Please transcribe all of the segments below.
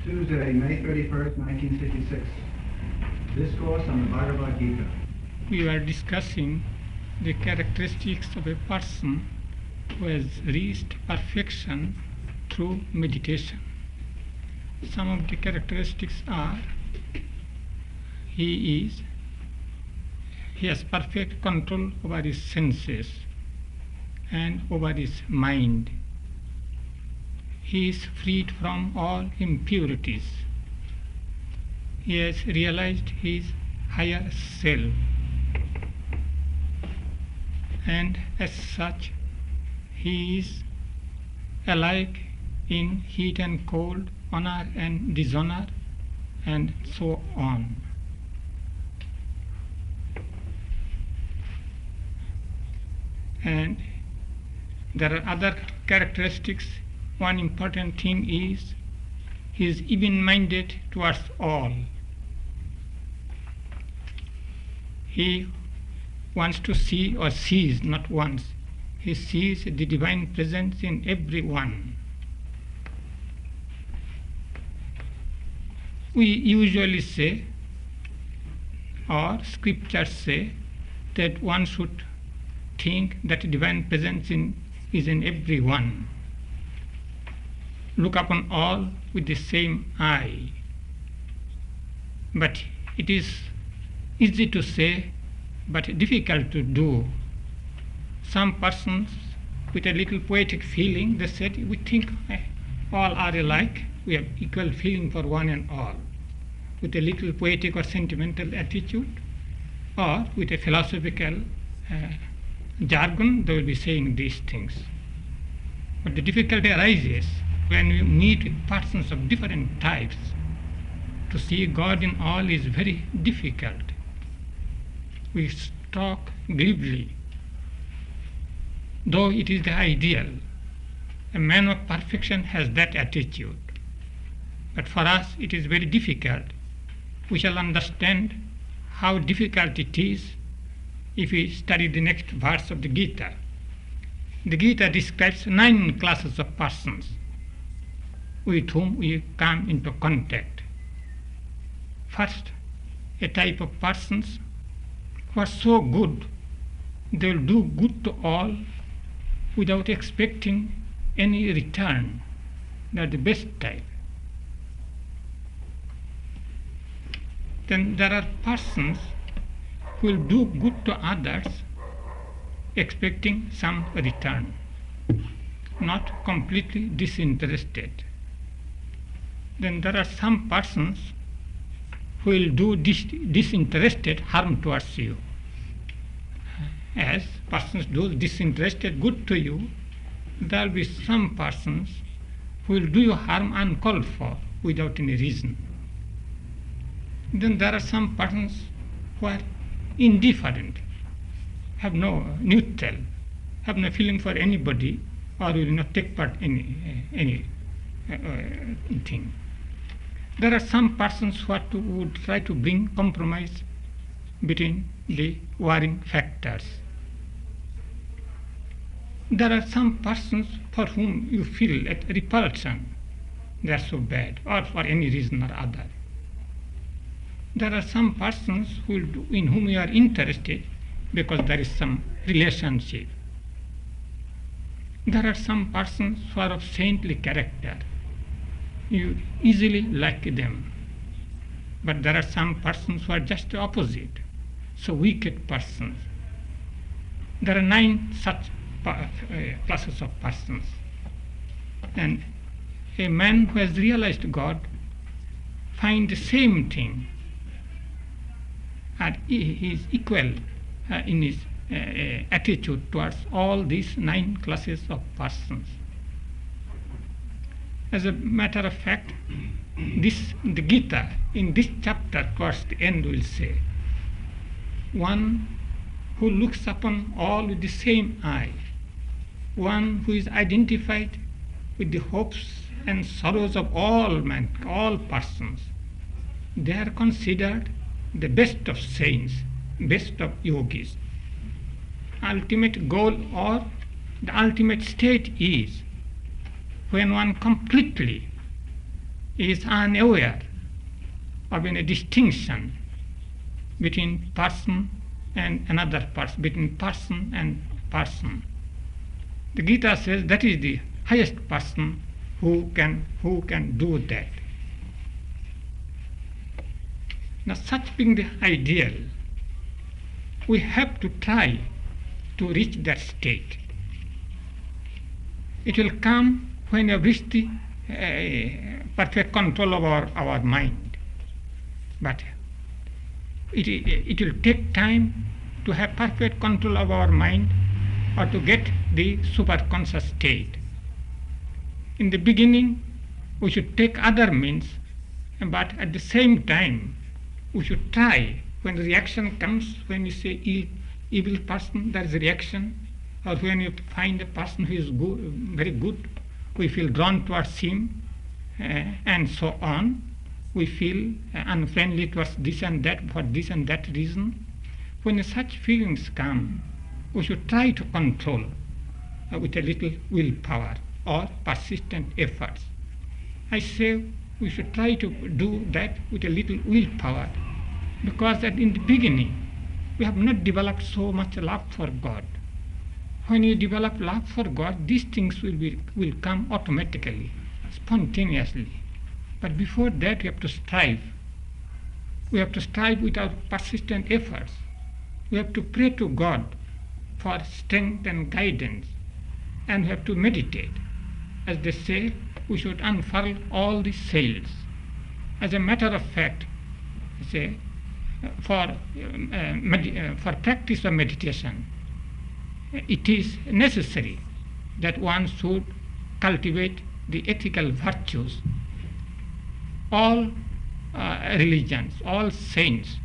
Tuesday, May 31st, 1956. Discourse on the Bhagavad Gita. We were discussing the characteristics of a person who has reached perfection through meditation. Some of the characteristics are he has perfect control over his senses and over his mind. He is freed from all impurities. He has realized his higher self, and as such he is alike in heat and cold, honor and dishonor, and so on. And there are other characteristics. One important thing is he is even-minded towards all. He wants to see, or sees, not once, he sees the divine presence in everyone. We usually say, or scriptures say, that one should think that divine presence is in everyone. Look upon all with the same eye. But it is easy to say, but difficult to do. Some persons with a little poetic feeling, they said, we think all are alike, we have equal feeling for one and all. With a little poetic or sentimental attitude, or with a philosophical jargon, they will be saying these things. But the difficulty arises when we meet with persons of different types. To see God in all is very difficult. We talk glibly, though it is the ideal. A man of perfection has that attitude. But for us it is very difficult. We shall understand how difficult it is if we study the next verse of the Gita. The Gita describes 9 classes of persons with whom we come into contact. First, a type of persons who are so good, they will do good to all without expecting any return. They are the best type. Then there are persons who will do good to others expecting some return, not completely disinterested. Then there are some persons who will do disinterested harm towards you. As persons do disinterested good to you, there will be some persons who will do you harm uncalled for without any reason. Then there are some persons who are indifferent, have no neutral, have no feeling for anybody, or will not take part in any thing. There are some persons who would try to bring compromise between the warring factors. There are some persons for whom you feel a repulsion, they are so bad, or for any reason or other. There are some persons in whom you are interested because there is some relationship. There are some persons who are of saintly character. You easily like them. But there are some persons who are just the opposite, so wicked persons. There are 9 such classes of persons. And a man who has realized God finds the same thing, and he is equal in his attitude towards all these 9 classes of persons. As a matter of fact, the Gita, in this chapter towards the end, will say, one who looks upon all with the same eye, one who is identified with the hopes and sorrows of all persons, they are considered the best of saints, best of yogis. Ultimate goal or the ultimate state is when one completely is unaware of any distinction between person and another person, between person and person. The Gita says that is the highest person who can do that. Now, such being the ideal, we have to try to reach that state. It will come when we have reached the perfect control of our mind. But it will take time to have perfect control of our mind or to get the superconscious state. In the beginning, we should take other means, but at the same time, we should try. When the reaction comes, when you say evil person, there is a reaction. Or when you find a person who is good, very good, we feel drawn towards him, and so on. We feel unfriendly towards this and that for this and that reason. When such feelings come, we should try to control with a little willpower or persistent efforts. I say we should try to do that with a little willpower, because that in the beginning we have not developed so much love for God. When you develop love for God, these things will come automatically, spontaneously. But before that, we have to strive. We have to strive with our persistent efforts. We have to pray to God for strength and guidance, and we have to meditate. As they say, we should unfurl all the sails. As a matter of fact, say, for practice of meditation, it is necessary that one should cultivate the ethical virtues. All religions, all saints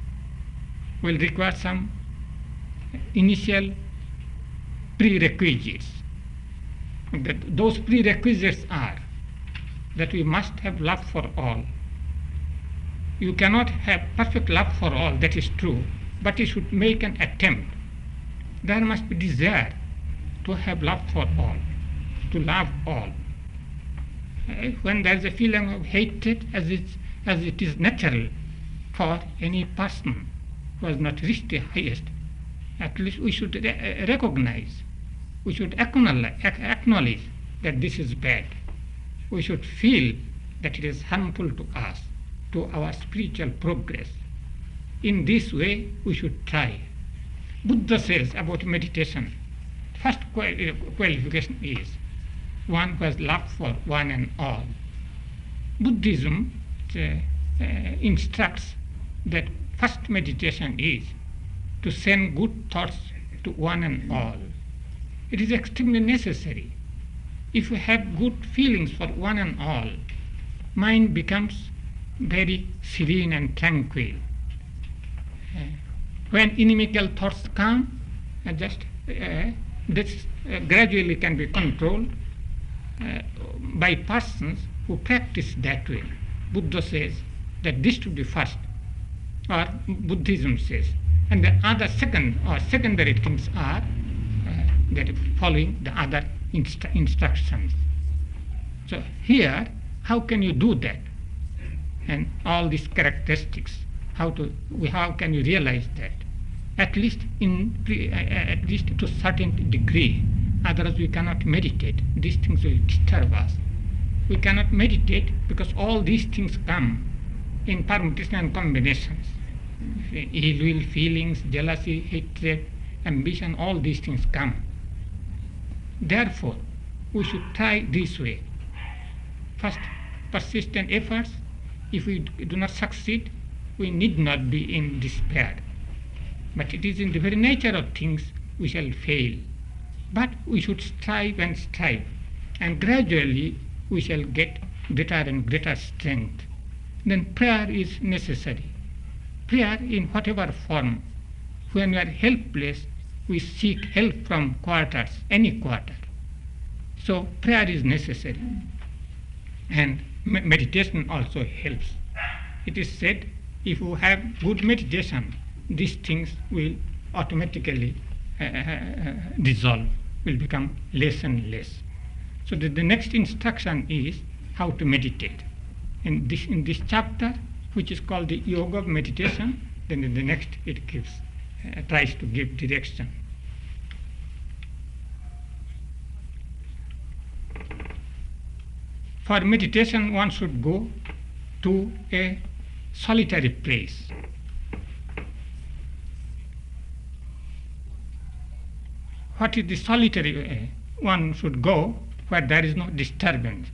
will require some initial prerequisites. Those prerequisites are that we must have love for all. You cannot have perfect love for all, that is true, but you should make an attempt. There must be desire to have love for all, to love all. When there is a feeling of hatred, as it is natural for any person who has not reached the highest, at least we should recognize, we should acknowledge that this is bad. We should feel that it is harmful to us, to our spiritual progress. In this way, we should try. Buddha says about meditation, first qualification is one who has love for one and all. Buddhism instructs that first meditation is to send good thoughts to one and all. It is extremely necessary. If we have good feelings for one and all, mind becomes very serene and tranquil. When inimical thoughts come, this gradually can be controlled by persons who practice that way. Buddha says that this should be first, or Buddhism says, and the other secondary things are that following the other instructions. So here, how can you do that? And all these characteristics, how can you realize that? At least to a certain degree. Otherwise we cannot meditate. These things will disturb us. We cannot meditate because all these things come in permutation and combinations. Ill will, feelings, jealousy, hatred, ambition, all these things come. Therefore, we should try this way. First, persistent efforts. If we do not succeed, we need not be in despair. But it is in the very nature of things we shall fail. But we should strive and strive, and gradually we shall get greater and greater strength. Then prayer is necessary. Prayer in whatever form. When we are helpless, we seek help from quarters, any quarter. So prayer is necessary. And meditation also helps. It is said, if you have good meditation, these things will automatically dissolve, will become less and less. So the next instruction is how to meditate. in this chapter, which is called the Yoga of Meditation. Then in the next it tries to give direction. For meditation, one should go to a solitary place. What is the solitary way? One should go where there is no disturbance,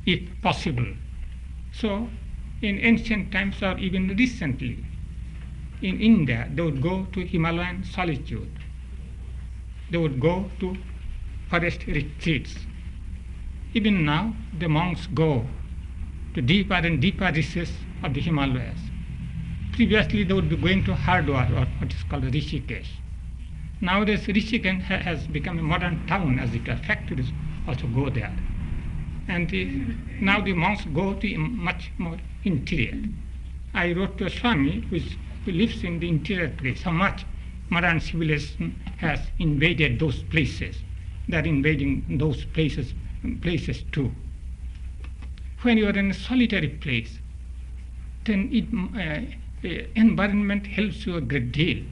if possible. So, in ancient times or even recently, in India, they would go to Himalayan solitude. They would go to forest retreats. Even now, the monks go to deeper and deeper recesses of the Himalayas. Previously, they would be going to Hardwar, or what is called Rishikesh. Nowadays, Rishikesh has become a modern town, as it were. Factories also go there. And now the monks go to much more interior. I wrote to a Swami who lives in the interior place, how much modern civilization has invaded those places. They are invading those places too. When you are in a solitary place, then environment helps you a great deal.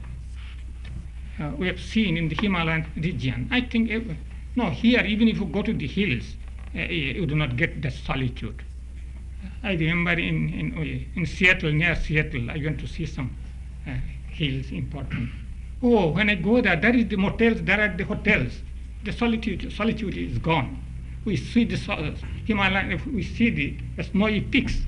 We have seen in the Himalayan region. I think, here, even if you go to the hills, you do not get that solitude. I remember in Seattle, near Seattle, I went to see some hills important. Oh, when I go there, there is the motels, there are the hotels. The solitude is gone. We see the Himalayan, we see the snowy peaks.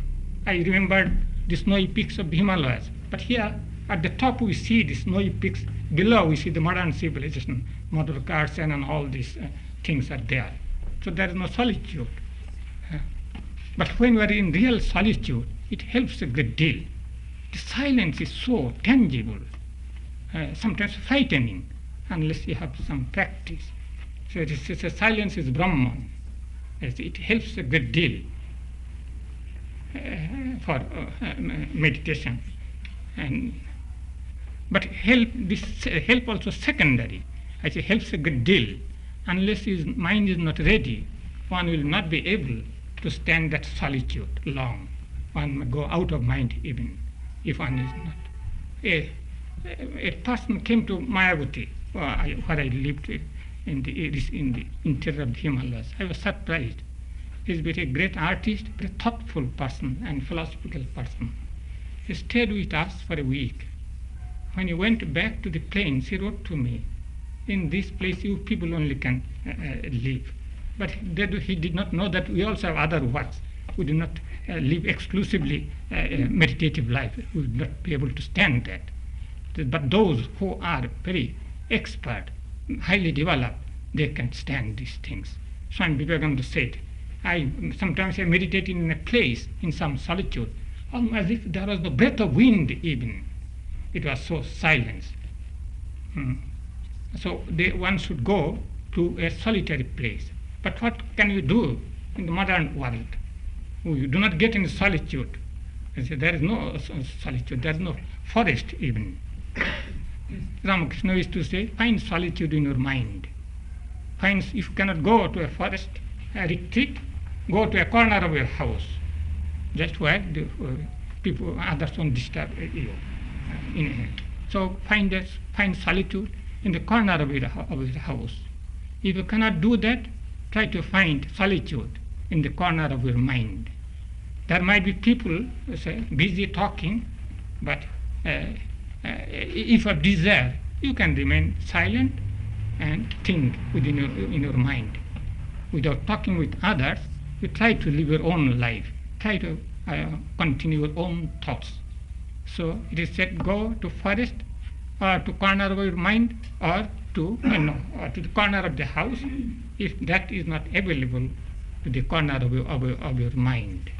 I remember the snowy peaks of the Himalayas. But here, at the top, we see the snowy peaks. Below, we see the modern civilization, motor cars and all these things are there. So there is no solitude. But when we are in real solitude, it helps a great deal. The silence is so tangible, sometimes frightening, unless you have some practice. So silence is Brahman. It helps a great deal for meditation. But help also secondary. I say helps a good deal. Unless his mind is not ready, one will not be able to stand that solitude long. One may go out of mind even if one is not. A person came to Mayavati, where I lived in the interior of the Himalayas. I was surprised. He is a great artist, very thoughtful person and philosophical person. He stayed with us for a week. When he went back to the plains, he wrote to me, in this place you people only can live. But he did not know that we also have other works. We do not live exclusively meditative life. We would not be able to stand that. But those who are very expert, highly developed, they can stand these things. Swami Vivekananda said, sometimes I meditate in a place, in some solitude, as if there was no breath of wind even. It was so silent. So one should go to a solitary place. But what can you do in the modern world? You do not get any solitude. There is no solitude, there is no forest even. Ramakrishna used to say, find solitude in your mind. If you cannot go to a forest, a retreat, go to a corner of your house, just where the others won't disturb you. So find solitude in the corner of your house. If you cannot do that, try to find solitude in the corner of your mind. There might be people busy talking, but if of desire, you can remain silent and think within your mind. Without talking with others, you try to live your own life. Try to continue your own thoughts. So it is said, go to forest or to corner of your mind or to the corner of the house, if that is not available to the corner of your mind.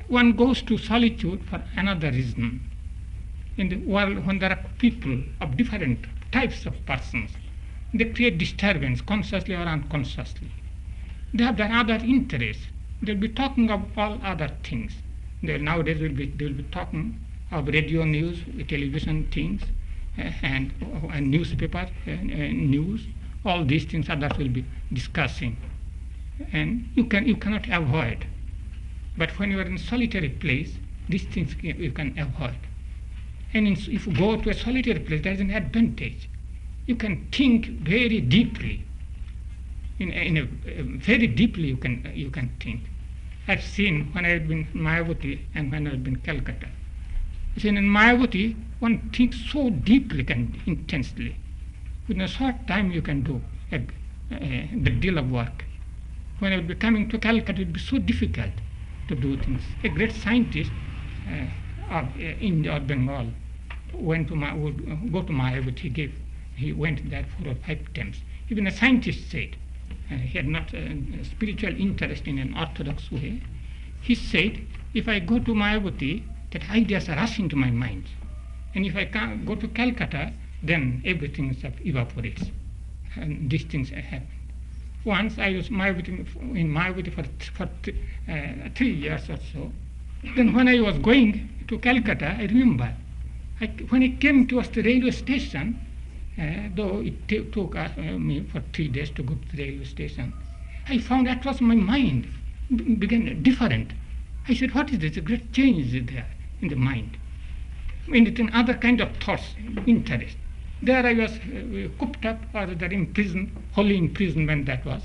One goes to solitude for another reason. In the world, when there are people of different types of persons, they create disturbance consciously or unconsciously. They have their other interests. They'll be talking of all other things. Nowadays they'll be talking of radio news, television things, and newspaper news, all these things others will be discussing, and you cannot avoid. But when you are in a solitary place, these things you can avoid. And if you go to a solitary place, there is an advantage. You can think very deeply. Very deeply you can think. I've seen when I've been in Mayavati and when I've been in Calcutta. In Mayavati, one thinks so deeply, intensely. Within a short time, you can do a great deal of work. When I would be coming to Calcutta, it would be so difficult to do things. A great scientist of India or Bengal would go to Mayavati. He went there 4 or 5 times. Even a scientist said, he had not a spiritual interest in an orthodox way. He said, if I go to Mayavati, that ideas are rushing to my mind. And if I go to Calcutta, then everything evaporates. And these things happen. Once I was in Mayavati for 3 years or so. Then when I was going to Calcutta, I remember, when I came towards the railway station, though it took me for 3 days to go to the railway station, I found across my mind began different. I said, what is this? A great change is there in the mind. In other kind of thoughts, interest. There I was cooped up, or there in prison, holy imprisonment that was.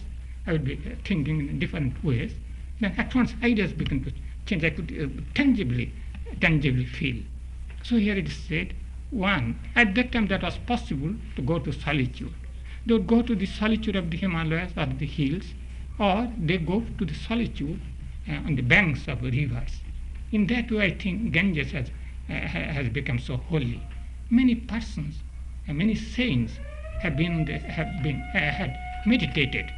I would be thinking in different ways. Then at once ideas began to change. I could tangibly feel. So here it is said, one, at that time that was possible to go to solitude. They would go to the solitude of the Himalayas or the hills, or they go to the solitude on the banks of rivers. In that way, I think Ganges has become so holy. Many persons, many saints had meditated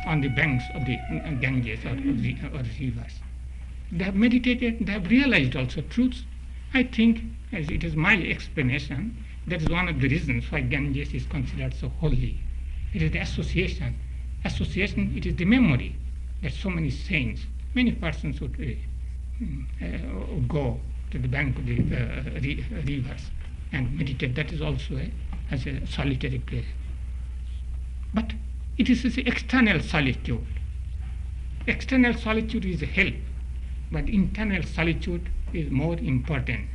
on the banks of the Ganges or rivers. They have meditated, they have realized also truths. I think, as it is my explanation, that is one of the reasons why Ganges is considered so holy. It is the association. Association, it is the memory that so many saints, many persons would go to the bank of the rivers and meditate. That is also as a solitary place. But it is the external solitude. External solitude is a help, but internal solitude is more important.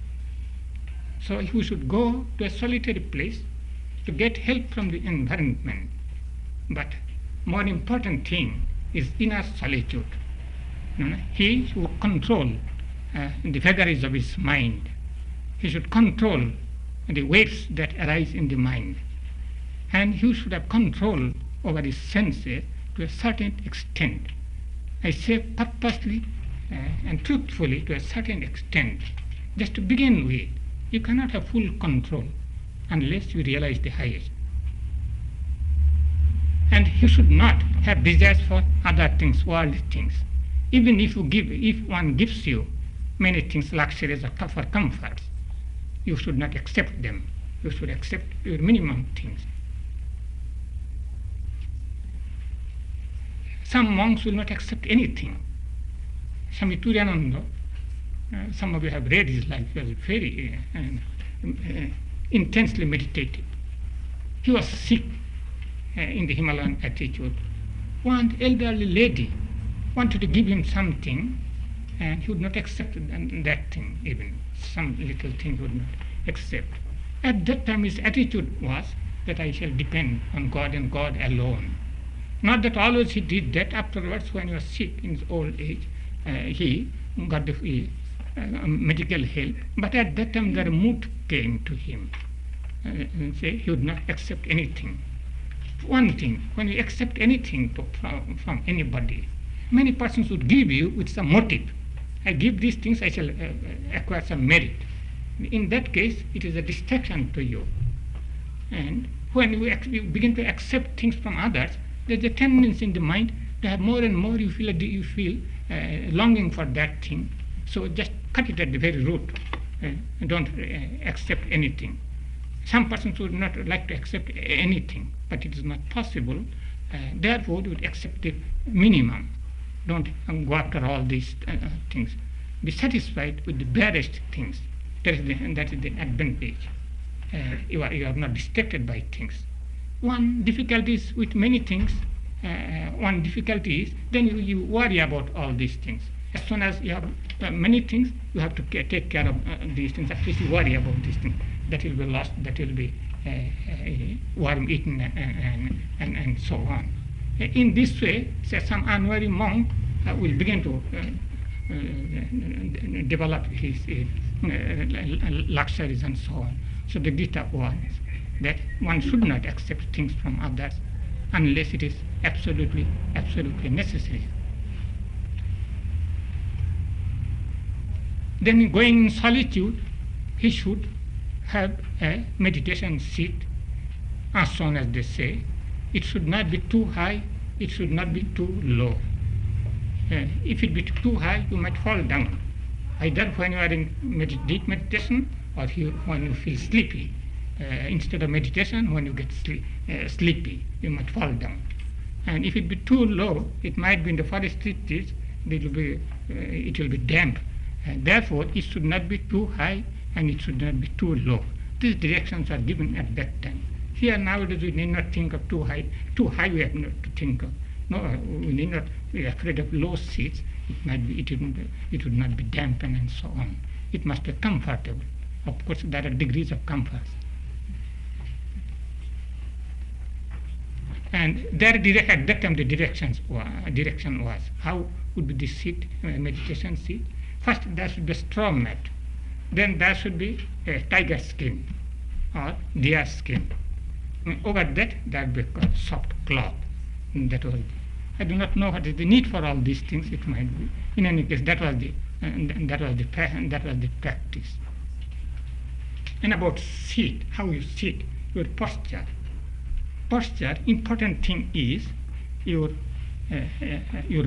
So we should go to a solitary place to get help from the environment. But more important thing is inner solitude. He should control the vagaries of his mind. He should control the waves that arise in the mind. And he should have control over his senses to a certain extent. I say purposely and truthfully to a certain extent. Just to begin with, you cannot have full control unless you realize the highest. And you should not have desires for other things, worldly things. Even if one gives you many things, luxuries or for comforts, you should not accept them. You should accept your minimum things. Some monks will not accept anything. Swami Pavitrananda, some of you have read his life, he was very intensely meditative. He was sick in the Himalayan attitude. One elderly lady wanted to give him something, and he would not accept that thing, even some little thing he would not accept. At that time his attitude was that I shall depend on God and God alone. Not that always he did that. Afterwards, when he was sick in his old age, he got the medical help. But at that time the mood came to him. He would not accept anything. One thing, when you accept anything from anybody, many persons would give you with some motive. I give these things, I shall acquire some merit. In that case, it is a distraction to you. And when you begin to accept things from others, there's a tendency in the mind to have more and more. You feel longing for that thing. So just cut it at the very root. Don't accept anything. Some persons would not like to accept anything, but it is not possible. Therefore, you would accept the minimum. Don't go after all these things. Be satisfied with the barest things. That is the advantage. You are not distracted by things. one difficulty is with many things. One difficulty is then you worry about all these things. As soon as you have many things, you have to take care of these things. At least you worry about these things. That will be lost. That will be worm eaten and so on. In this way, say some unwary monk will begin to develop his luxuries and so on. So the Gita warns that one should not accept things from others unless it is absolutely necessary. Then going in solitude, he should have a meditation seat, as soon as they say. It should not be too high, it should not be too low. If it be too high, you might fall down, either when you are in deep meditation or when you feel sleepy. Instead of meditation, when you get sleepy, you might fall down. And if it be too low, it might be in the forest trees, it will be damp. And therefore, it should not be too high and it should not be too low. These directions are given at that time. Here nowadays we need not think of too high. Too high we have not to think of. No, we need not be afraid of low seats. It would not be dampened and so on. It must be comfortable. Of course, there are degrees of comfort. And there at that time the direction was how would be the seat, meditation seat. First there should be a straw mat. Then there should be a tiger skin or deer skin. Over that there would be a soft cloth. That was. I do not know what is the need for all these things. It might be. In any case, that was the practice. And about seat, how you sit, your posture. Posture, important thing is your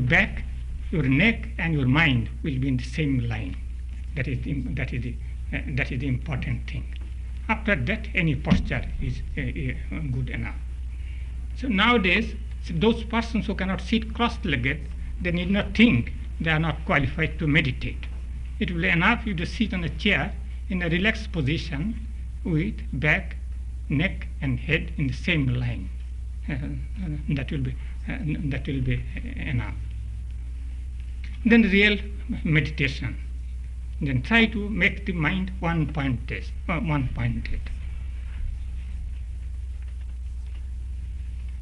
back, your neck, and your mind will be in the same line. That is the important thing. After that, any posture is good enough. So nowadays, those persons who cannot sit cross-legged, they need not think they are not qualified to meditate. It will be enough you to sit on a chair in a relaxed position with back, neck, and head in the same line. That will be enough. Then real meditation. Then try to make the mind one-pointed.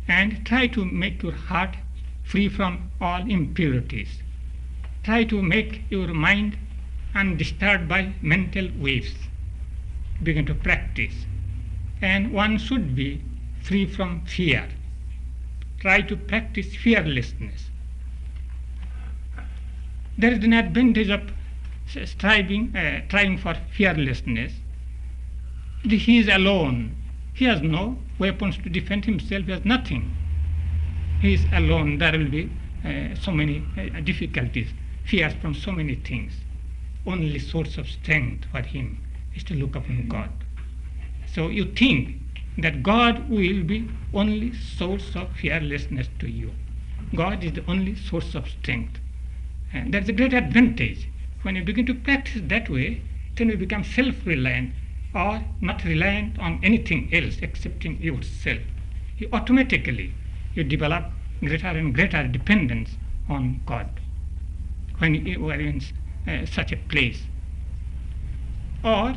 And try to make your heart free from all impurities. Try to make your mind undisturbed by mental waves. Begin to practice. And one should be free from fear. Try to practice fearlessness. There is an advantage of trying for fearlessness. He is alone. He has no weapons to defend himself. He has nothing. He is alone. There will be so many difficulties, fears from so many things. Only source of strength for him is to look upon God. So you think that God will be only source of fearlessness to you. God is the only source of strength. And that's a great advantage. When you begin to practice that way, then you become self-reliant or not reliant on anything else excepting yourself. You automatically develop greater and greater dependence on God when you are in such a place. Or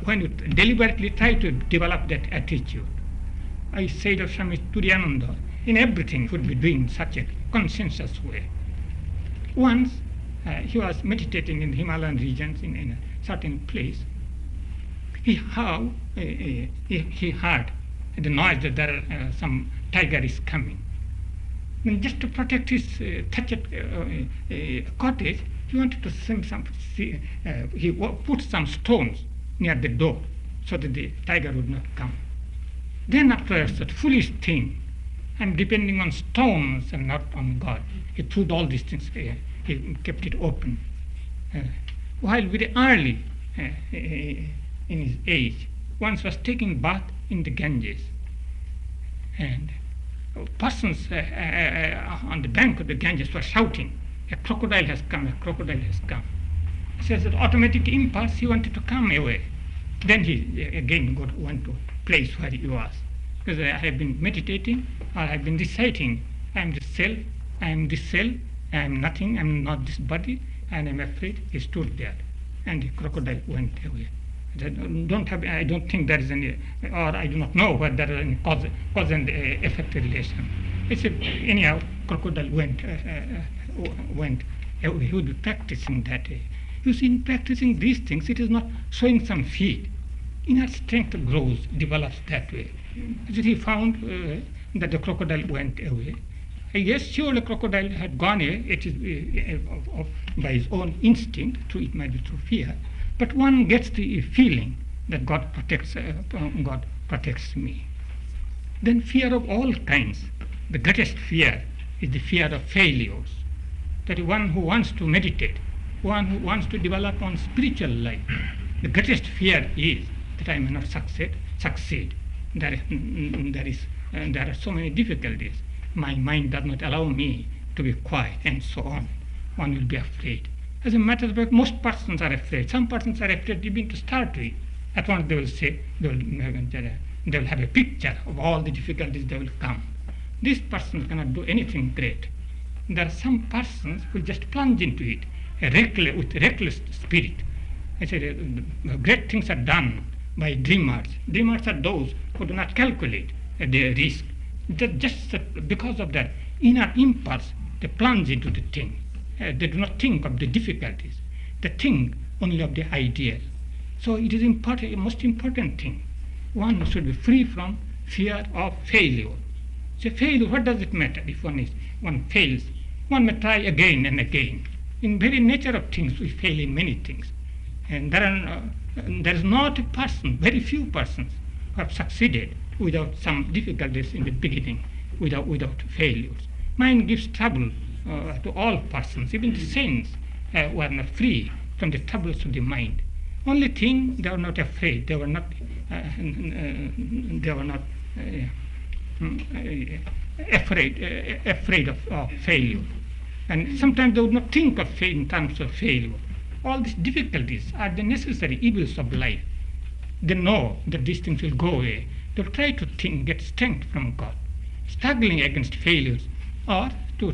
when you deliberately try to develop that attitude. I said of Swami Pavitrananda, in everything would be doing such a conscientious way. Once he was meditating in the Himalayan regions in a certain place. He heard the noise that there some tiger is coming. And just to protect his thatched cottage, he wanted to send he put some stones near the door so that the tiger would not come. Then after such foolish thing, and depending on stones and not on God, he threw all these things. He kept it open. While very early in his age, once was taking bath in the Ganges, and persons on the bank of the Ganges were shouting, "A crocodile has come! A crocodile has come!" He says that automatic impulse, he wanted to come away. Then he again went to a place where he was, because I have been meditating or I have been reciting, I am the self, I am the cell, I am nothing, I am not this body, and I am afraid. He stood there, and the crocodile went away. I don't think there is any, or I do not know whether there is any cause and effect relation. It's anyhow, crocodile went away. He would be practicing that way. You see, in practicing these things, it is not showing some feat. Inner strength grows, develops that way. So he found that the crocodile went away. Yes, sure, the crocodile had gone away. It is by his own instinct, it might be through fear. But one gets the feeling that God protects me. Then fear of all kinds. The greatest fear is the fear of failures. That is one who wants to meditate, one who wants to develop on spiritual life. The greatest fear is that I may not succeed. There are so many difficulties. My mind does not allow me to be quiet, and so on. One will be afraid. As a matter of fact, most persons are afraid. Some persons are afraid even to start with. At once they will say, they will have a picture of all the difficulties that will come. This person cannot do anything great. There are some persons who just plunge into it with reckless spirit. I said, great things are done by dreamers. Dreamers are those who do not calculate their risk. Just because of that inner impulse, they plunge into the thing. They do not think of the difficulties. They think only of the ideal. So it is important, a most important thing. One should be free from fear of failure. So failure, what does it matter if one fails? One may try again and again. In very nature of things, we fail in many things. And there is not a person, very few persons, who have succeeded without some difficulties in the beginning, without failures. Mind gives trouble to all persons. Even the saints were not free from the troubles of the mind. Only thing, they were not afraid. They were not afraid of failure. And sometimes they would not think of failure in terms of failure. All these difficulties are the necessary evils of life. They know that these things will go away. They will try to think, get strength from God, struggling against failures, or to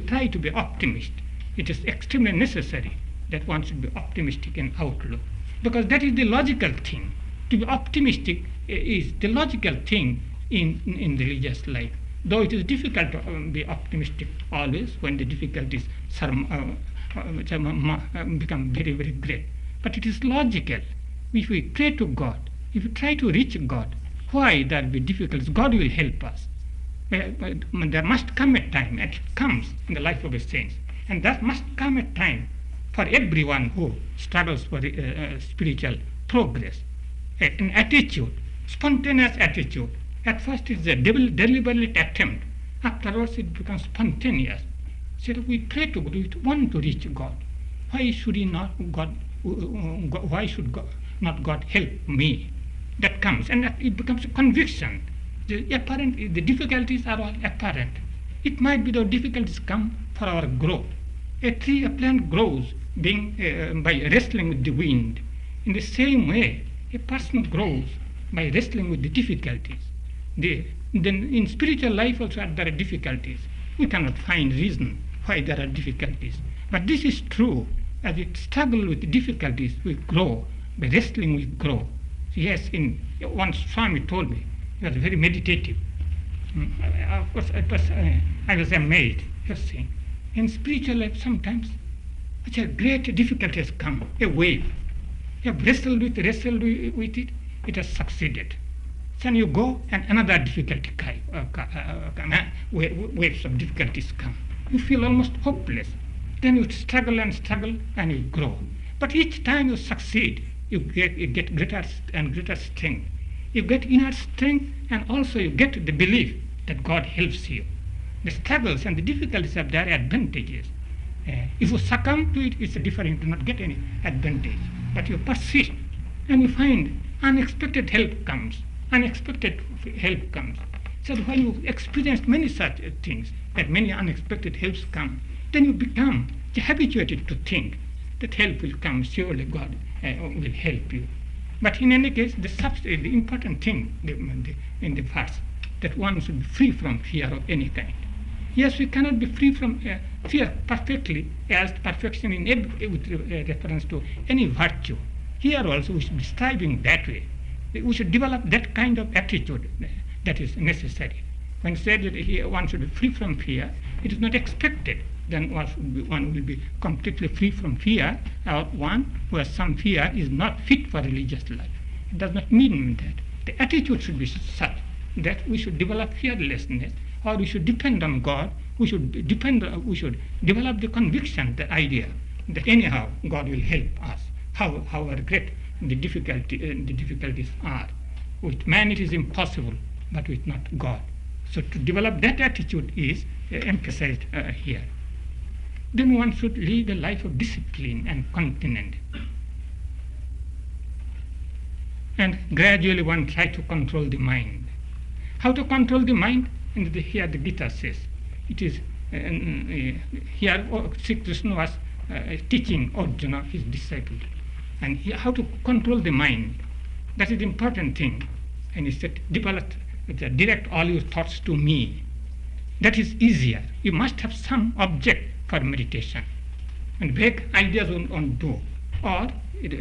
try to be optimist. It is extremely necessary that one should be optimistic in outlook, because that is the logical thing. To be optimistic is the logical thing in religious life. Though it is difficult to be optimistic always when the difficulties become very, very great. But it is logical. If we pray to God, if we try to reach God, why there will be difficulties? God will help us. There must come a time, and it comes in the life of a saint, and there must come a time for everyone who struggles for spiritual progress. An attitude, spontaneous attitude. At first it's a deliberate attempt. Afterwards it becomes spontaneous. So we pray to God, we want to reach God. Why should not God help me? That comes, and it becomes a conviction. The difficulties are all apparent. It might be the difficulties come for our growth. A plant grows by wrestling with the wind. In the same way, a person grows by wrestling with the difficulties. Then in spiritual life also there are difficulties. We cannot find reason why there are difficulties. But this is true. As we struggle with the difficulties, we grow. By wrestling, we grow. Yes, once Swami told me, he was very meditative. Of course, I was amazed. He was saying, in spiritual life sometimes such a great difficulty has come, a wave. You have wrestled with it, it has succeeded. Then you go and another difficulty waves of difficulties come. You feel almost hopeless. Then you struggle and you grow. But each time you succeed, you get greater and greater strength. You get inner strength, and also you get the belief that God helps you. The struggles and the difficulties have their advantages. If you succumb to it, it's different. You do not get any advantage. But you persist, and you find unexpected help comes. So when you experience many such things, that many unexpected helps come, then you become habituated to think that help will come. Surely God will help you. But in any case, the important thing in the verse, that one should be free from fear of any kind. Yes, we cannot be free from fear perfectly, as perfection with reference to any virtue. Here also we should be striving that way. We should develop that kind of attitude that is necessary. When said that one should be free from fear, it is not expected. Then one will be completely free from fear, or one who has some fear is not fit for religious life. It does not mean that. The attitude should be such that we should develop fearlessness, or we should depend on God. We should develop the conviction, the idea that anyhow God will help us. However great the difficulties are. With man it is impossible, but with not God. So to develop that attitude is emphasized here. Then one should live a life of discipline and continence. And gradually one try to control the mind. How to control the mind? And here the Gita says, it is here Sri Krishna was teaching Arjuna, his disciple, and how to control the mind. That is the important thing. And he said, direct all your thoughts to me. That is easier. You must have some object for meditation. And vague ideas won't do. Or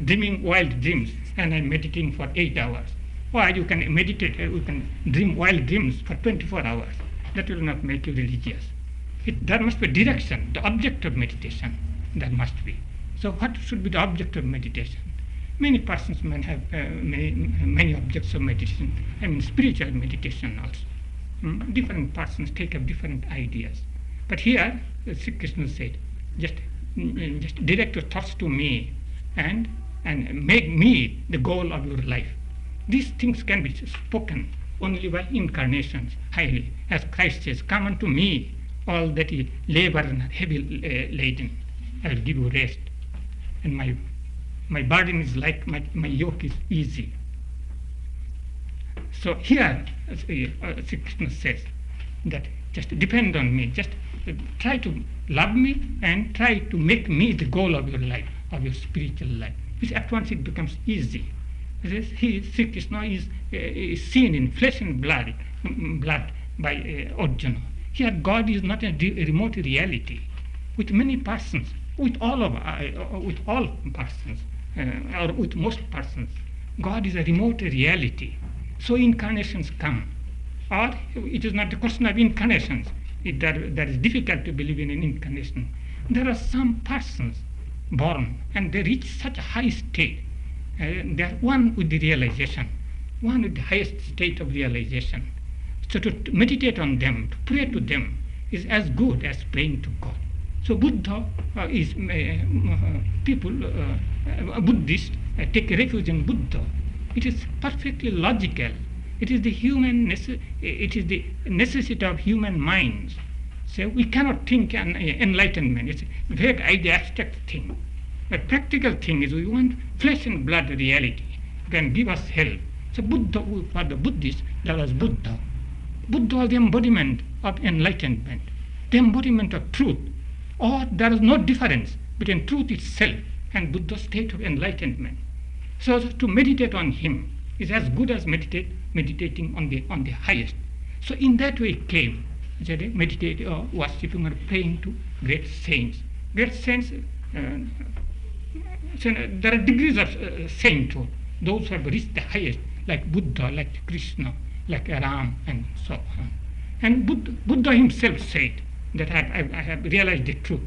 dreaming wild dreams, and I'm meditating for 8 hours. Or you can meditate, you can dream wild dreams for 24 hours. That will not make you religious. There must be direction, the object of meditation. There must be. So what should be the object of meditation? Many persons may have many objects of meditation. I mean spiritual meditation also. Different persons take up different ideas. But here, Sri Krishna said, just direct your thoughts to me and make me the goal of your life. These things can be spoken only by incarnations highly. As Christ says, come unto me, all that is labor and heavy laden. I will give you rest. And my burden is light, my yoke is easy. So here, Sri Krishna says that just depend on me, just try to love me and try to make me the goal of your life, of your spiritual life. Which at once it becomes easy. Sri Krishna is seen in flesh and blood by Arjuna. Here God is not a remote reality. With many persons, with all persons, or with most persons, God is a remote reality. So incarnations come. Or it is not a question of incarnations. That is difficult to believe in an incarnation. There are some persons born and they reach such a high state. They are one with the realization, one with the highest state of realization. So to meditate on them, to pray to them, is as good as praying to God. So Buddha Buddhists take refuge in Buddha. It is perfectly logical. It is the necessity of human minds. So we cannot think enlightenment. It's a vague idea, abstract thing. The practical thing is we want flesh and blood reality. It can give us help. So Buddha, for the Buddhists, there was Buddha. Buddha was the embodiment of enlightenment, the embodiment of truth. Or there is no difference between truth itself and Buddha's state of enlightenment. So to meditate on him is as good as meditating on the highest. So in that way it came, meditate or worshipping or praying to great saints. Great saints, so there are degrees of sainthood. Those who have reached the highest, like Buddha, like Krishna, like Ram, and so on. And Buddha himself said that I have realized the truth,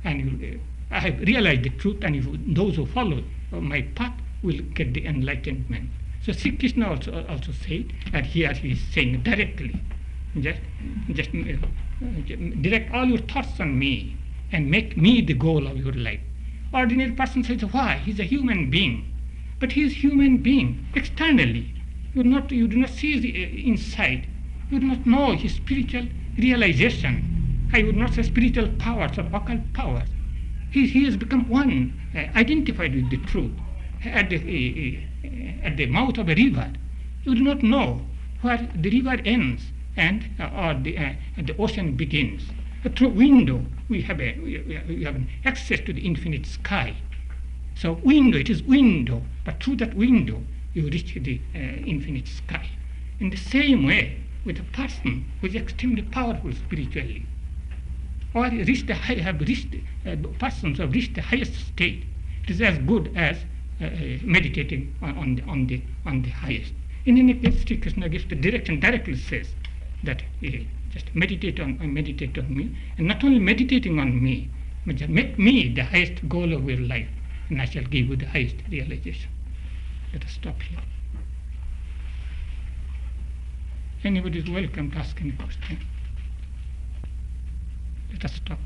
and I have realized the truth, and those who follow my path will get the enlightenment. So Sri Krishna also said that here he is saying directly, just direct all your thoughts on me and make me the goal of your life. Ordinary person says, why? He's a human being. But he is human being externally. You do not see the inside. You do not know his spiritual realization. I would not say spiritual powers or occult powers. He has become one, identified with the truth. At the mouth of a river, you do not know where the river ends and or the ocean begins. Through window, we have access to the infinite sky. So window, it is window, but through that window you reach the infinite sky. In the same way, with a person who is extremely powerful spiritually, or have reached persons who have reached the highest state, it is as good as meditating on the highest. In any case, Sri Krishna gives the direction, directly says that just meditate on me, and not only meditating on me, but just make me the highest goal of your life, and I shall give you the highest realization. Let us stop here. Anybody is welcome to ask any question. Let us stop.